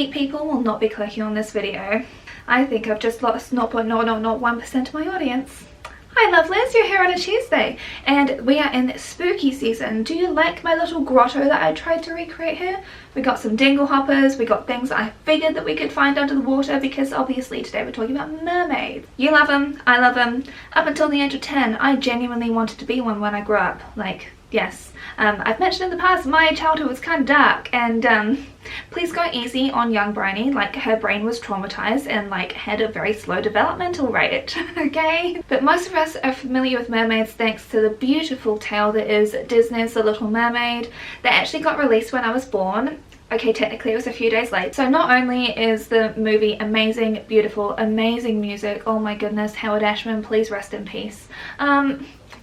sweet people will not be clicking on this video. I think I've just lost not 1% of my audience. Hi lovelies, you're here on a Tuesday and we are in spooky season. Do you like my little grotto that I tried to recreate here? We got some dingle hoppers, we got things that I figured that we could find under the water because obviously today we're talking about mermaids. You love them, I love them. Up until the age of 10, I genuinely wanted to be one when I grew up. Like, yes. I've mentioned in the past my childhood was kind of dark, and please go easy on young Bryony. Like, her brain was traumatized and like had a very slow developmental rate, okay? But most of us are familiar with mermaids thanks to the beautiful tale that is Disney's The Little Mermaid that actually got released when I was born. Okay, technically it was a few days late. So not only is the movie amazing, beautiful, amazing music, oh my goodness, Howard Ashman, please rest in peace.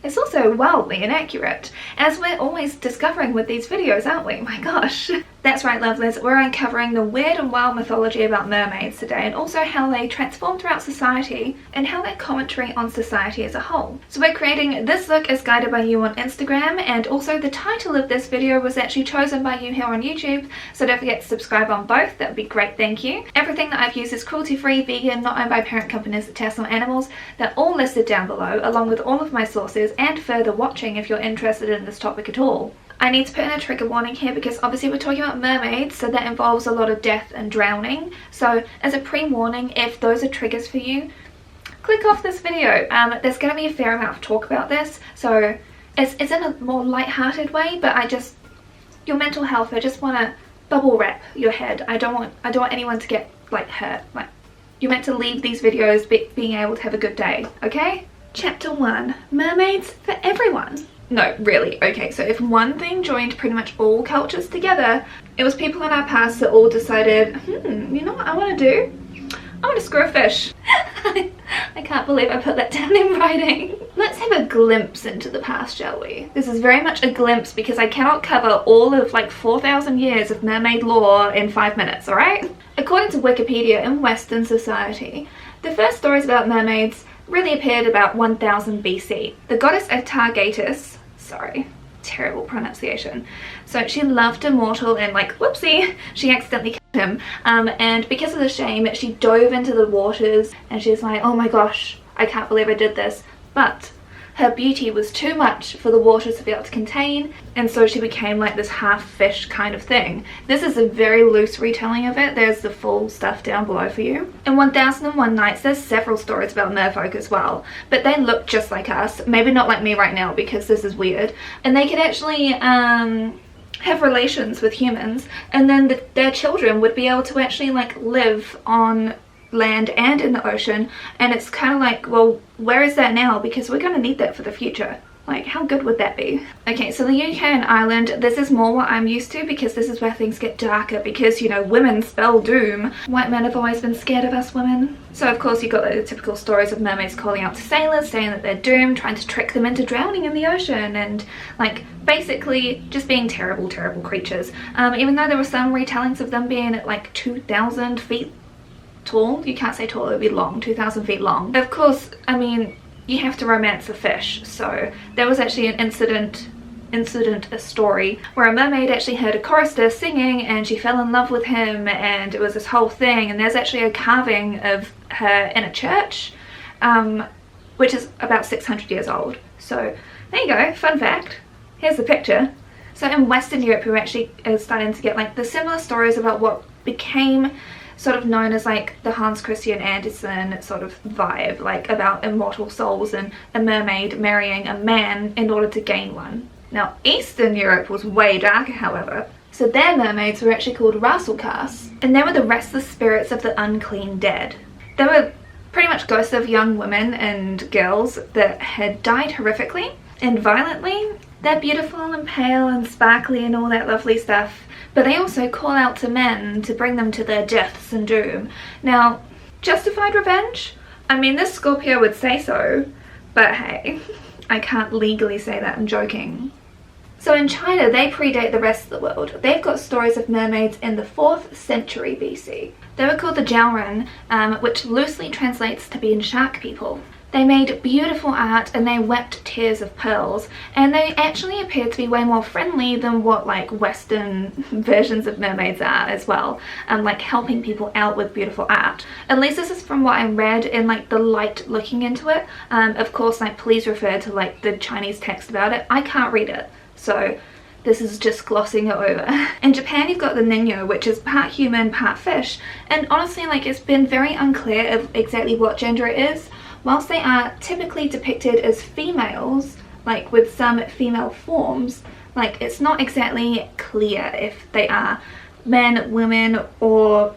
It's also wildly inaccurate, as we're always discovering with these videos, aren't we? My gosh. That's right, lovelies, we're uncovering the weird and wild mythology about mermaids today, and also how they transform throughout society and how their commentary on society as a whole. So we're creating this look as guided by you on Instagram, and also the title of this video was actually chosen by you here on YouTube, so don't forget to subscribe on both. That would be great, thank you. Everything that I've used is cruelty-free, vegan, not owned by parent companies that test on animals. They're all listed down below, along with all of my sources and further watching if you're interested in this topic at all. I need to put in a trigger warning here because obviously we're talking about mermaids, so that involves a lot of death and drowning. So as a pre-warning, if those are triggers for you, click off this video. There's going to be a fair amount of talk about this, so it's in a more light-hearted way, but your mental health, I just want to bubble wrap your head. I don't want anyone to get like hurt. Like, you're meant to leave these videos being able to have a good day, okay? Chapter 1, Mermaids for Everyone. No, really, okay, so if one thing joined pretty much all cultures together, it was people in our past that all decided, you know what I want to do? I want to screw a fish. I can't believe I put that down in writing. Let's have a glimpse into the past, shall we? This is very much a glimpse because I cannot cover all of like 4,000 years of mermaid lore in 5 minutes, alright? According to Wikipedia, in Western society, the first stories about mermaids really appeared about 1000 BC. The goddess Atargatis, sorry, terrible pronunciation, so she loved a mortal and like, whoopsie, she accidentally killed him, and because of the shame she dove into the waters and she's like, oh my gosh, I can't believe I did this, but her beauty was too much for the waters to be able to contain, and so she became like this half fish kind of thing. This is a very loose retelling of it. There's the full stuff down below for you. In 1001 Nights there's several stories about merfolk as well, but they look just like us. Maybe not like me right now because this is weird. And they could actually have relations with humans, and then their children would be able to actually like live on land and in the ocean, and it's kind of like, well, where is that now? Because we're going to need that for the future. Like, how good would that be? Okay, so the UK and Ireland, this is more what I'm used to because this is where things get darker because, you know, women spell doom. White men have always been scared of us women. So of course you've got the typical stories of mermaids calling out to sailors, saying that they're doomed, trying to trick them into drowning in the ocean, and like basically just being terrible, terrible creatures. Even though there were some retellings of them being at like 2,000 feet tall. You can't say tall, it would be long, 2,000 feet long. Of course, I mean, you have to romance a fish, so there was actually an a story where a mermaid actually heard a chorister singing and she fell in love with him, and it was this whole thing, and there's actually a carving of her in a church, which is about 600 years old. So there you go, fun fact. Here's the picture. So in Western Europe we're actually starting to get like the similar stories about what became sort of known as like the Hans Christian Andersen sort of vibe, like about immortal souls and a mermaid marrying a man in order to gain one. Now Eastern Europe was way darker, however, so their mermaids were actually called Rasulkas, and they were the restless spirits of the unclean dead. They were pretty much ghosts of young women and girls that had died horrifically and violently. They're beautiful and pale and sparkly and all that lovely stuff, but they also call out to men to bring them to their deaths and doom. Now, justified revenge? I mean, this Scorpio would say so, but hey, I can't legally say that, I'm joking. So in China, they predate the rest of the world. They've got stories of mermaids in the 4th century BC. They were called the Jiaoren, which loosely translates to being shark people. They made beautiful art and they wept tears of pearls, and they actually appeared to be way more friendly than what like Western versions of mermaids are as well, like helping people out with beautiful art. At least this is from what I read in like the light looking into it. Of course, like please refer to like the Chinese text about it. I can't read it, so this is just glossing it over. In Japan, you've got the Ninyo, which is part human, part fish, and honestly, like it's been very unclear of exactly what gender it is. Whilst they are typically depicted as females, like with some female forms, like it's not exactly clear if they are men, women, or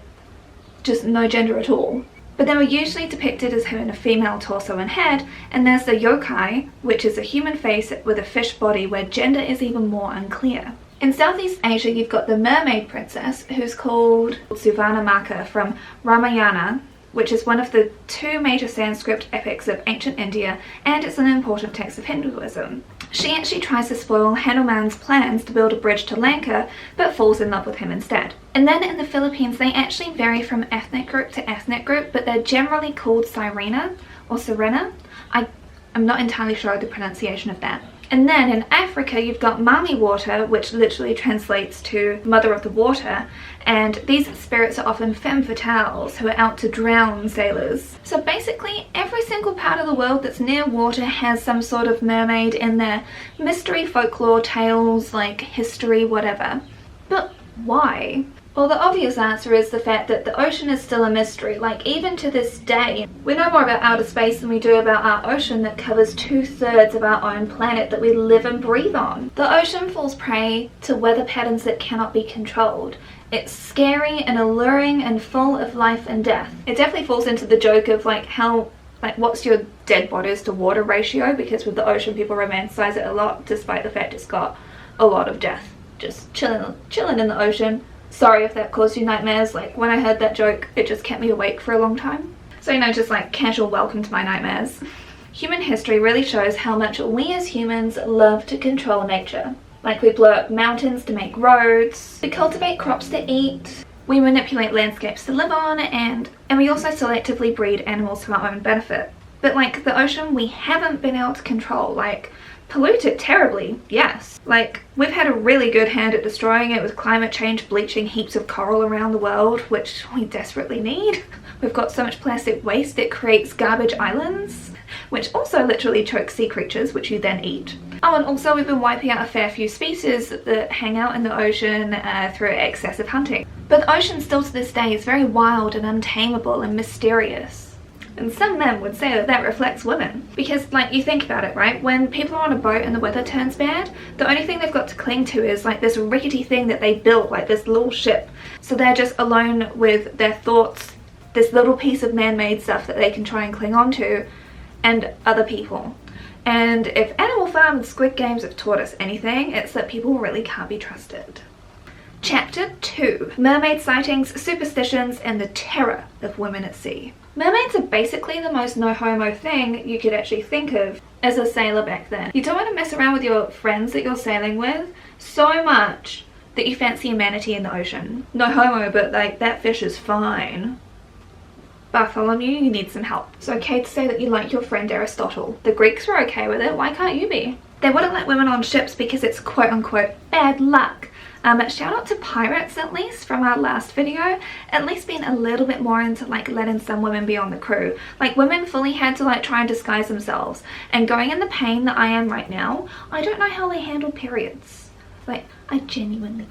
just no gender at all. But they were usually depicted as having a female torso and head, and there's the yokai, which is a human face with a fish body where gender is even more unclear. In Southeast Asia, you've got the mermaid princess, who's called Suvarnamaka from Ramayana, which is one of the two major Sanskrit epics of ancient India, and it's an important text of Hinduism. She actually tries to spoil Hanuman's plans to build a bridge to Lanka, but falls in love with him instead. And then in the Philippines, they actually vary from ethnic group to ethnic group, but they're generally called Sirena or Sirena. I'm not entirely sure of the pronunciation of that. And then in Africa, you've got Mami Water, which literally translates to Mother of the Water, and these spirits are often femme fatales who are out to drown sailors. So basically, every single part of the world that's near water has some sort of mermaid in their mystery, folklore, tales, like history, whatever. But why? Well, the obvious answer is the fact that the ocean is still a mystery. Like, even to this day, we know more about outer space than we do about our ocean that covers 2/3 of our own planet that we live and breathe on. The ocean falls prey to weather patterns that cannot be controlled. It's scary and alluring and full of life and death. It definitely falls into the joke of like how, like what's your dead bodies to water ratio, because with the ocean people romanticize it a lot despite the fact it's got a lot of death. Just chilling in the ocean. Sorry if that caused you nightmares. Like when I heard that joke, it just kept me awake for a long time. So you know, just like casual welcome to my nightmares. Human history really shows how much we as humans love to control nature. Like we blow up mountains to make roads, we cultivate crops to eat, we manipulate landscapes to live on, and we also selectively breed animals to our own benefit. But like the ocean, we haven't been able to control. Like, pollute it terribly, yes. Like, we've had a really good hand at destroying it with climate change bleaching heaps of coral around the world, which we desperately need. We've got so much plastic waste it creates garbage islands, which also literally choke sea creatures, which you then eat. Oh, and also we've been wiping out a fair few species that hang out in the ocean through excessive hunting. But the ocean still to this day is very wild and untamable and mysterious. And some men would say that that reflects women. Because, like, you think about it, right? When people are on a boat and the weather turns bad, the only thing they've got to cling to is, like, this rickety thing that they built, like this little ship. So they're just alone with their thoughts, this little piece of man-made stuff that they can try and cling on to, and other people. And if Animal Farm and Squid Games have taught us anything, it's that people really can't be trusted. Chapter 2. Mermaid sightings, superstitions, and the terror of women at sea. Mermaids are basically the most no-homo thing you could actually think of as a sailor back then. You don't want to mess around with your friends that you're sailing with so much that you fancy a manatee in the ocean. No homo, but like, that fish is fine. Bartholomew, you need some help. It's okay to say that you like your friend Aristotle. The Greeks were okay with it, why can't you be? They wouldn't let women on ships because it's quote-unquote bad luck. Shout out to pirates, at least from our last video, at least being a little bit more into like letting some women be on the crew. Like, women fully had to like try and disguise themselves, and going in the pain that I am right now, I don't know how they handle periods. Like, I genuinely,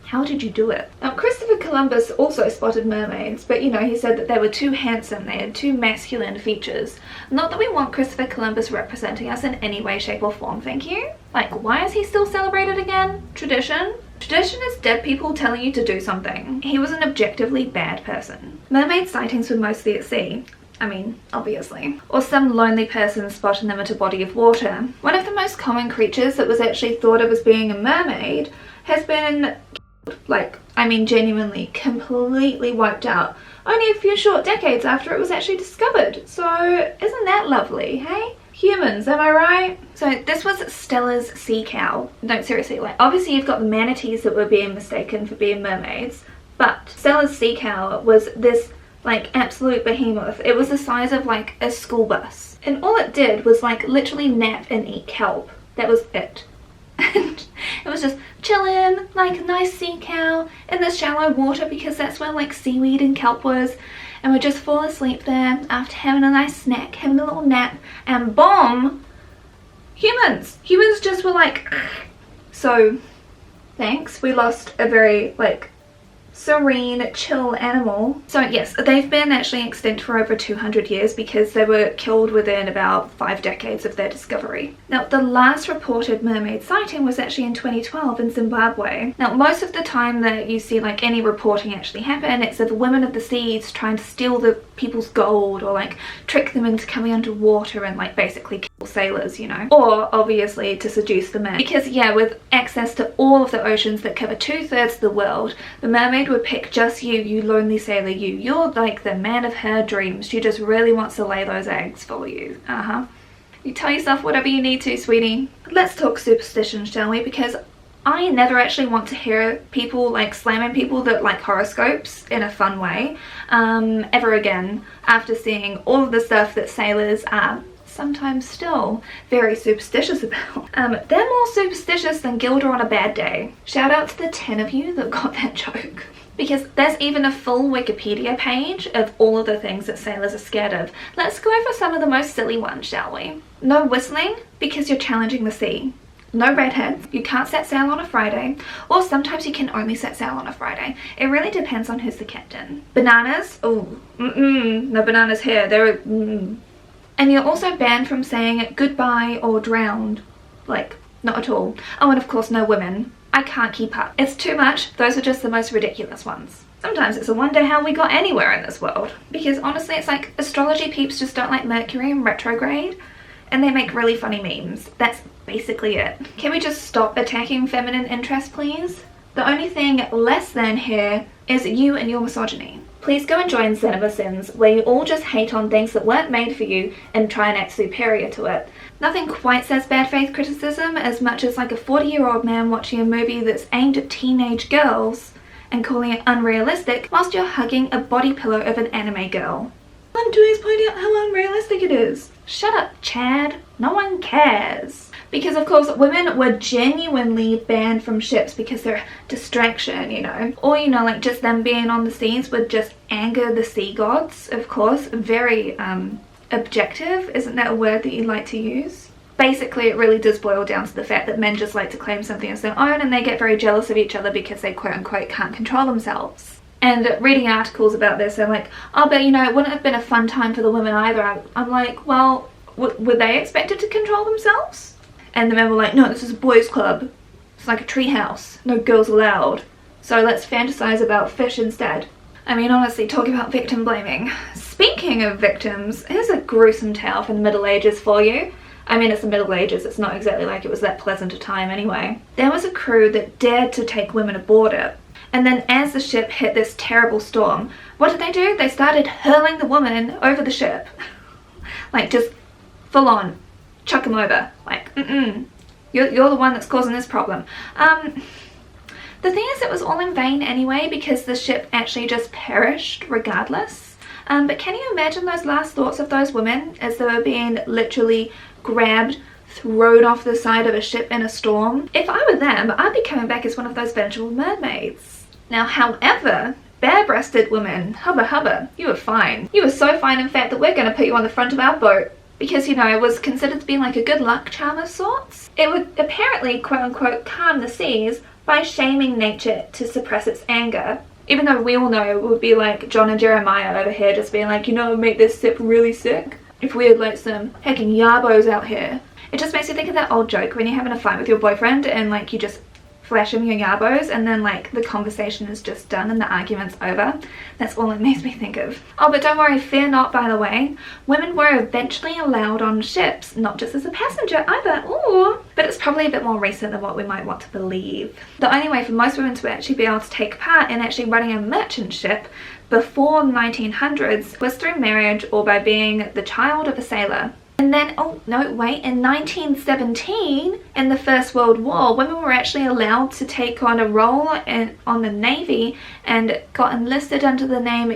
how did you do it? Christopher Columbus also spotted mermaids, but you know, he said that they were too handsome, they had too masculine features. Not that we want Christopher Columbus representing us in any way, shape or form, thank you. Like, why is he still celebrated again? Tradition? Tradition is dead people telling you to do something. He was an objectively bad person. Mermaid sightings were mostly at sea. I mean, obviously. Or some lonely person spotting them at a body of water. One of the most common creatures that was actually thought of as being a mermaid has been, like, I mean genuinely, completely wiped out only a few short decades after it was actually discovered. So isn't that lovely, hey? Humans, am I right? So this was Stella's sea cow. No, seriously, like, obviously you've got the manatees that were being mistaken for being mermaids, but Stella's sea cow was this like absolute behemoth. It was the size of like a school bus, and all it did was like literally nap and eat kelp. That was it. And it was just chilling like a nice sea cow in the shallow water, because that's where like seaweed and kelp was, and we'd just fall asleep there after having a nice snack, having a little nap, and boom, humans just were like, so thanks, we lost a very like serene, chill animal. So yes, they've been actually extinct for over 200 years because they were killed within about 5 decades of their discovery. Now, the last reported mermaid sighting was actually in 2012 in Zimbabwe. Now, most of the time that you see like any reporting actually happen, it's of women of the seas trying to steal the people's gold, or like trick them into coming underwater and like basically kill sailors, you know, or obviously to seduce the men. Because yeah, with access to all of the oceans that cover 2/3 of the world, the mermaid would pick just you lonely sailor, you're like the man of her dreams. She just really wants to lay those eggs for you. You tell yourself whatever you need to, sweetie. Let's talk superstitions, shall we? Because I never actually want to hear people like slamming people that like horoscopes in a fun way ever again, after seeing all of the stuff that sailors are sometimes still very superstitious about. They're more superstitious than Gilda on a bad day. Shout out to the 10 of you that got that joke. Because there's even a full Wikipedia page of all of the things that sailors are scared of. Let's go over some of the most silly ones, shall we? No whistling, because you're challenging the sea. No redheads, you can't set sail on a Friday, or sometimes you can only set sail on a Friday. It really depends on who's the captain. Bananas, oh, no bananas here, they're And you're also banned from saying goodbye or drowned. Like, not at all. Oh, and of course no women. I can't keep up. It's too much. Those are just the most ridiculous ones. Sometimes it's a wonder how we got anywhere in this world. Because honestly, it's like astrology peeps just don't like Mercury in retrograde, and they make really funny memes. That's basically it. Can we just stop attacking feminine interest, please? The only thing less than here is you and your misogyny. Please go and join Cinemasins, where you all just hate on things that weren't made for you and try and act superior to it. Nothing quite says bad faith criticism as much as like a 40-year-old man watching a movie that's aimed at teenage girls and calling it unrealistic whilst you're hugging a body pillow of an anime girl. All I'm doing is pointing out how unrealistic it is. Shut up, Chad. No one cares. Because of course women were genuinely banned from ships because they're a distraction, you know. Or, you know, like just them being on the seas would just anger the sea gods, of course. Very objective, isn't that a word that you like to use? Basically it really does boil down to the fact that men just like to claim something as their own, and they get very jealous of each other because they quote unquote can't control themselves. And reading articles about this, they're like, oh, but you know, it wouldn't have been a fun time for the women either. I'm like, well, were they expected to control themselves? And the men were like, no, this is a boys club. It's like a tree house. No girls allowed. So let's fantasize about fish instead. I mean, honestly, talk about victim blaming. Speaking of victims, here's a gruesome tale from the Middle Ages for you. I mean, it's the Middle Ages. It's not exactly like it was that pleasant a time anyway. There was a crew that dared to take women aboard it. And then as the ship hit this terrible storm, what did they do? They started hurling the woman over the ship. Like, just full on. Chuck them over. Like, you're the one that's causing this problem. The thing is, it was all in vain anyway, because the ship actually just perished regardless. But can you imagine those last thoughts of those women as they were being literally grabbed, thrown off the side of a ship in a storm? If I were them, I'd be coming back as one of those vengeful mermaids. Now, however, bare-breasted women, hubba, you were fine. You were so fine, in fact, that we're going to put you on the front of our boat. Because, you know, it was considered to be like a good luck charm of sorts. It would apparently, quote-unquote, calm the seas by shaming nature to suppress its anger. Even though we all know it would be like John and Jeremiah over here just being like, you know, make this ship really sick. If we had like some heckin' yarbos out here. It just makes you think of that old joke when you're having a fight with your boyfriend and like you just flash him your yarbos and then like the conversation is just done and the argument's over. That's all it makes me think of. Oh, but don't worry, fear not, by the way. Women were eventually allowed on ships, not just as a passenger either. Ooh. But it's probably a bit more recent than what we might want to believe. The only way for most women to actually be able to take part in actually running a merchant ship before the 1900s was through marriage or by being the child of a sailor. And then, oh no, wait, in 1917, in the First World War, women were actually allowed to take on a role on the Navy and got enlisted under the name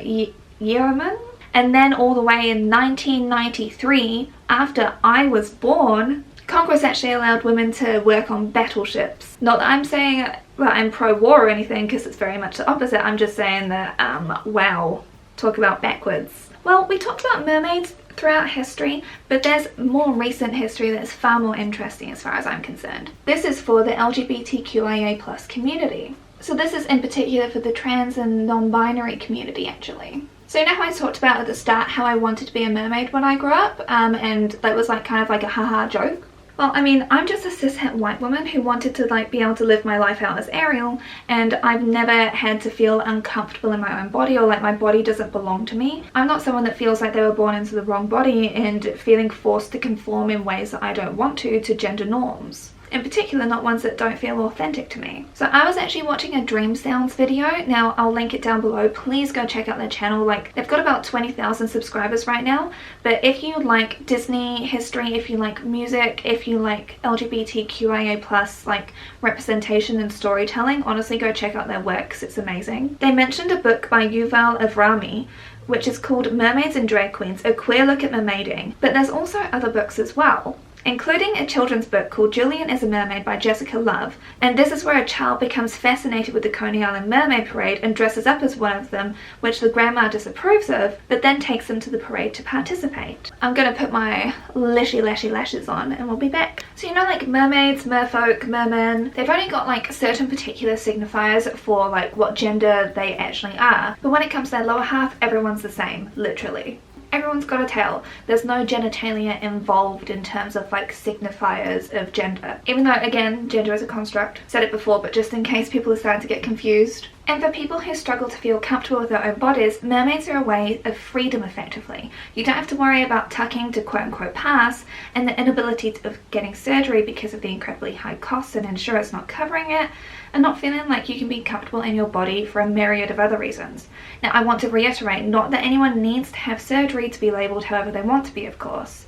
GRWM. And then all the way in 1993, after I was born, Congress actually allowed women to work on battleships. Not that I'm saying that I'm pro-war or anything, because it's very much the opposite. I'm just saying that, wow, talk about backwards. Well, we talked about mermaids throughout history, but there's more recent history that's far more interesting as far as I'm concerned. This is for the LGBTQIA+ community. So this is in particular for the trans and non-binary community, actually. So you know how I talked about at the start how I wanted to be a mermaid when I grew up, and that was like kind of like a haha joke? Well, I mean, I'm just a cishet white woman who wanted to like be able to live my life out as Ariel, and I've never had to feel uncomfortable in my own body or like my body doesn't belong to me. I'm not someone that feels like they were born into the wrong body and feeling forced to conform in ways that I don't want to gender norms. In particular, not ones that don't feel authentic to me. So I was actually watching a Dreamsounds video. Now I'll link it down below. Please go check out their channel. Like, they've got about 20,000 subscribers right now. But if you like Disney history, if you like music, if you like LGBTQIA+ like representation and storytelling, honestly go check out their work 'cause it's amazing. They mentioned a book by Yuval Avrami, which is called Mermaids and Drag Queens, a queer look at mermaiding. But there's also other books as well, including a children's book called Julian is a Mermaid by Jessica Love, and this is where a child becomes fascinated with the Coney Island Mermaid Parade and dresses up as one of them, which the grandma disapproves of, but then takes them to the parade to participate. I'm gonna put my lashy lashes on and we'll be back. So you know, like mermaids, merfolk, mermen, they've only got like certain particular signifiers for like what gender they actually are, but when it comes to their lower half, everyone's the same, literally. Everyone's got a tail. There's no genitalia involved in terms of like signifiers of gender. Even though, again, gender is a construct. Said it before, but just in case people are starting to get confused. And for people who struggle to feel comfortable with their own bodies, mermaids are a way of freedom effectively. You don't have to worry about tucking to quote-unquote pass, and the inability of getting surgery because of the incredibly high costs and insurance not covering it, and not feeling like you can be comfortable in your body for a myriad of other reasons. Now, I want to reiterate, not that anyone needs to have surgery to be labelled however they want to be, of course.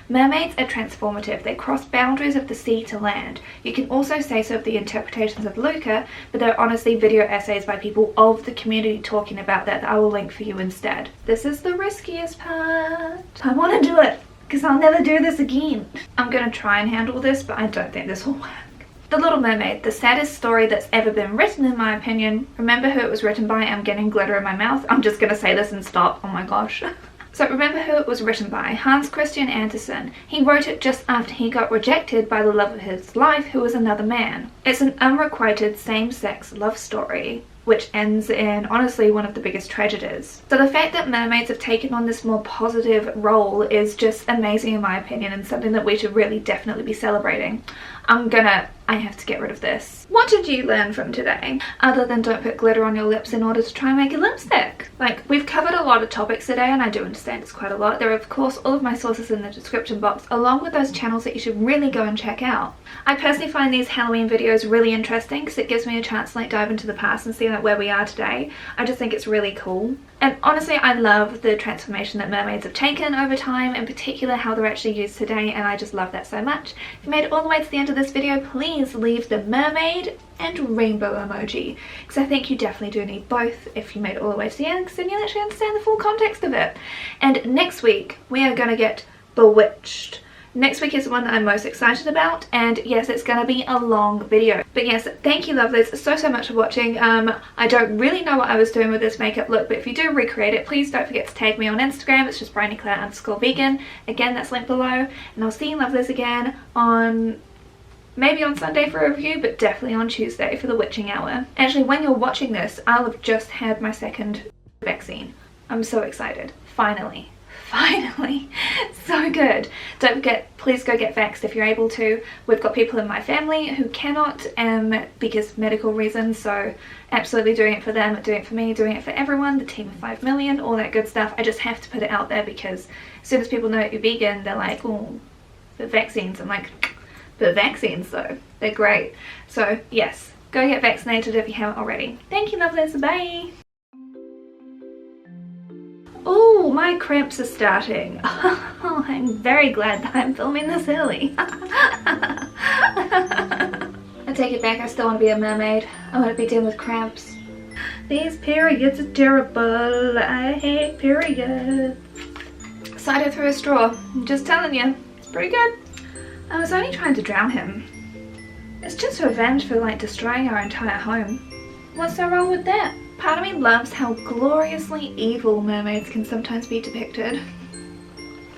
Mermaids are transformative. They cross boundaries of the sea to land. You can also say so of the interpretations of Luca, but there are honestly video essays by people of the community talking about that I will link for you instead. This is the riskiest part. I want to do it because I'll never do this again. I'm going to try and handle this, but I don't think this will work. The Little Mermaid, the saddest story that's ever been written in my opinion. Remember who it was written by? I'm getting glitter in my mouth. I'm just going to say this and stop. Oh my gosh. So remember who it was written by? Hans Christian Andersen. He wrote it just after he got rejected by the love of his life, who was another man. It's an unrequited same-sex love story, which ends in, honestly, one of the biggest tragedies. So the fact that mermaids have taken on this more positive role is just amazing in my opinion, and something that we should really definitely be celebrating. I have to get rid of this. What did you learn from today? Other than don't put glitter on your lips in order to try and make a lipstick. Like, we've covered a lot of topics today, and I do understand it's quite a lot. There are of course all of my sources in the description box, along with those channels that you should really go and check out. I personally find these Halloween videos really interesting because it gives me a chance to like dive into the past and see like where we are today. I just think it's really cool. And honestly, I love the transformation that mermaids have taken over time, in particular how they're actually used today, and I just love that so much. If you made it all the way to the end of this video, please leave the mermaid and rainbow emoji, because I think you definitely do need both if you made it all the way to the end, because then you'll actually understand the full context of it. And next week, we are going to get bewitched. Next week is the one that I'm most excited about, and yes, it's going to be a long video. But yes, thank you lovelies so much for watching. I don't really know what I was doing with this makeup look, but if you do recreate it, please don't forget to tag me on Instagram. It's just BryonyClaire_vegan. Again, that's linked below, and I'll see you lovelies again on maybe on Sunday for a review, but definitely on Tuesday for the witching hour. Actually, when you're watching this, I'll have just had my second vaccine. I'm so excited. Finally. Finally. So good. Don't forget, please go get vaxxed if you're able to. We've got people in my family who cannot because medical reasons, so absolutely doing it for them, doing it for me, doing it for everyone, the team of 5 million, all that good stuff. I just have to put it out there because as soon as people know you're vegan, they're like, oh, the vaccines. I'm like, but vaccines though, they're great. So yes, go get vaccinated if you haven't already. Thank you lovelies, bye. Oh, my cramps are starting. Oh, I'm very glad that I'm filming this early. I take it back, I still want to be a mermaid. I want to be dealing with cramps. These periods are terrible. I hate periods. Cider through a straw. I'm just telling you. It's pretty good. I was only trying to drown him. It's just revenge for like destroying our entire home. What's so wrong with that? Part of me loves how gloriously evil mermaids can sometimes be depicted.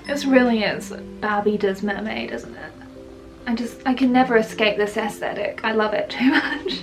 This really is Barbie does Mermaid, isn't it? I can never escape this aesthetic. I love it too much.